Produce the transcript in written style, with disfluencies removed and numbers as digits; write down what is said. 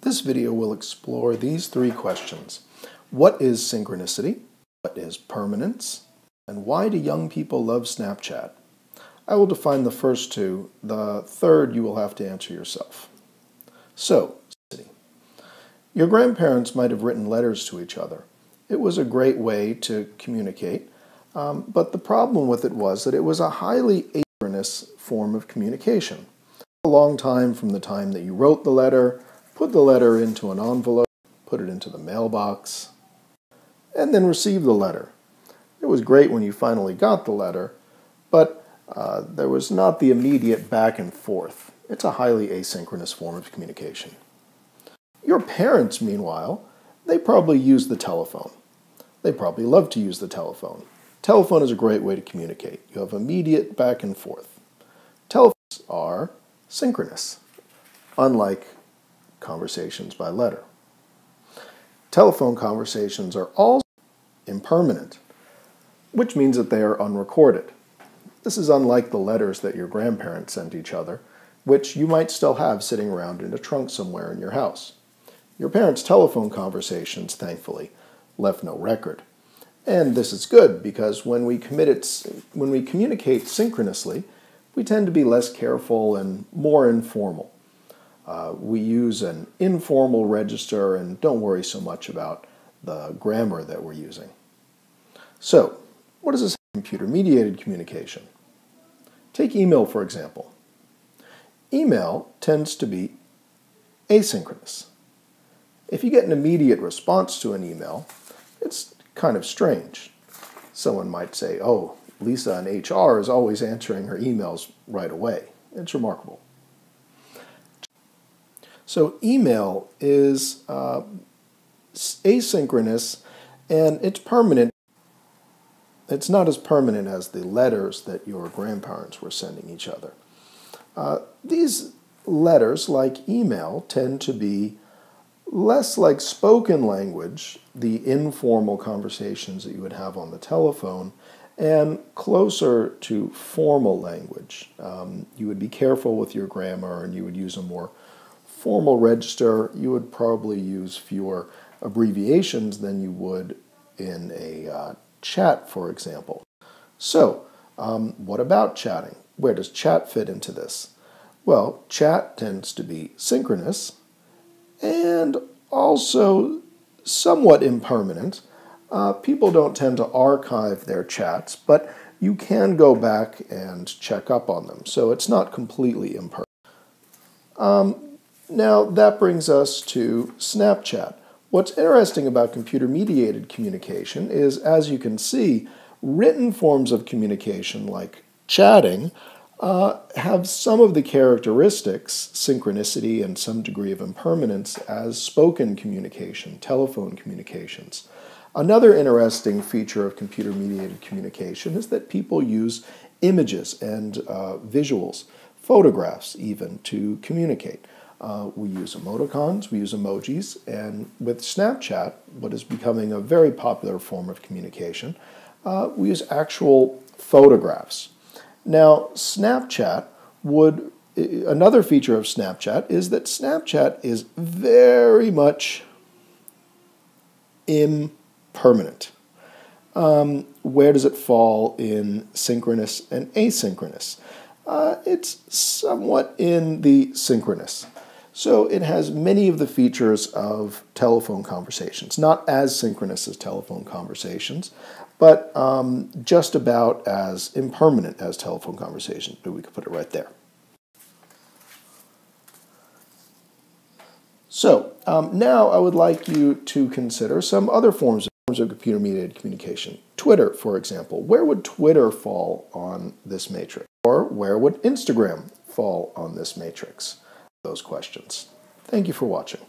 This video will explore these three questions. What is synchronicity? What is permanence? And why do young people love Snapchat? I will define the first two. The third you will have to answer yourself. So, your grandparents might have written letters to each other. It was a great way to communicate, but the problem with it was that it was a highly asynchronous form of communication. A long time from the time that you wrote the letter, put the letter into an envelope, put it into the mailbox, and then receive the letter. It was great when you finally got the letter, but there was not the immediate back and forth. It's a highly asynchronous form of communication. Your parents, meanwhile, they probably use the telephone. They probably love to use the telephone. Telephone is a great way to communicate. You have immediate back and forth. Telephones are synchronous, unlike conversations by letter. Telephone conversations are also impermanent, which means that they are unrecorded. This is unlike the letters that your grandparents sent each other, which you might still have sitting around in a trunk somewhere in your house. Your parents' telephone conversations, thankfully, left no record. And this is good because when we communicate synchronously, we tend to be less careful and more informal. We use an informal register and don't worry so much about the grammar that we're using. So, what does this computer-mediated communication? Take email, for example. Email tends to be asynchronous. If you get an immediate response to an email, it's kind of strange. Someone might say, oh, Lisa in HR is always answering her emails right away. It's remarkable. So email is asynchronous and it's permanent. It's not as permanent as the letters that your grandparents were sending each other. These letters, like email, tend to be less like spoken language, the informal conversations that you would have on the telephone, and closer to formal language. You would be careful with your grammar and you would use a more formal register. You would probably use fewer abbreviations than you would in a chat, for example. So, what about chatting? Where does chat fit into this? Well, chat tends to be synchronous and also somewhat impermanent. People don't tend to archive their chats, but you can go back and check up on them, so it's not completely impermanent. Now, that brings us to Snapchat. What's interesting about computer-mediated communication is, as you can see, written forms of communication like chatting have some of the characteristics, synchronicity and some degree of impermanence, as spoken communication, telephone communications. Another interesting feature of computer-mediated communication is that people use images and visuals, photographs even, to communicate. We use emoticons, we use emojis, and with Snapchat, what is becoming a very popular form of communication, we use actual photographs. Now, another feature of Snapchat is that Snapchat is very much impermanent. Where does it fall in synchronous and asynchronous? It's somewhat in the synchronous. So it has many of the features of telephone conversations, not as synchronous as telephone conversations, but just about as impermanent as telephone conversations. But we could put it right there. So now I would like you to consider some other forms of computer-mediated communication. Twitter, for example. Where would Twitter fall on this matrix? Or where would Instagram fall on this matrix? Those questions. Thank you for watching.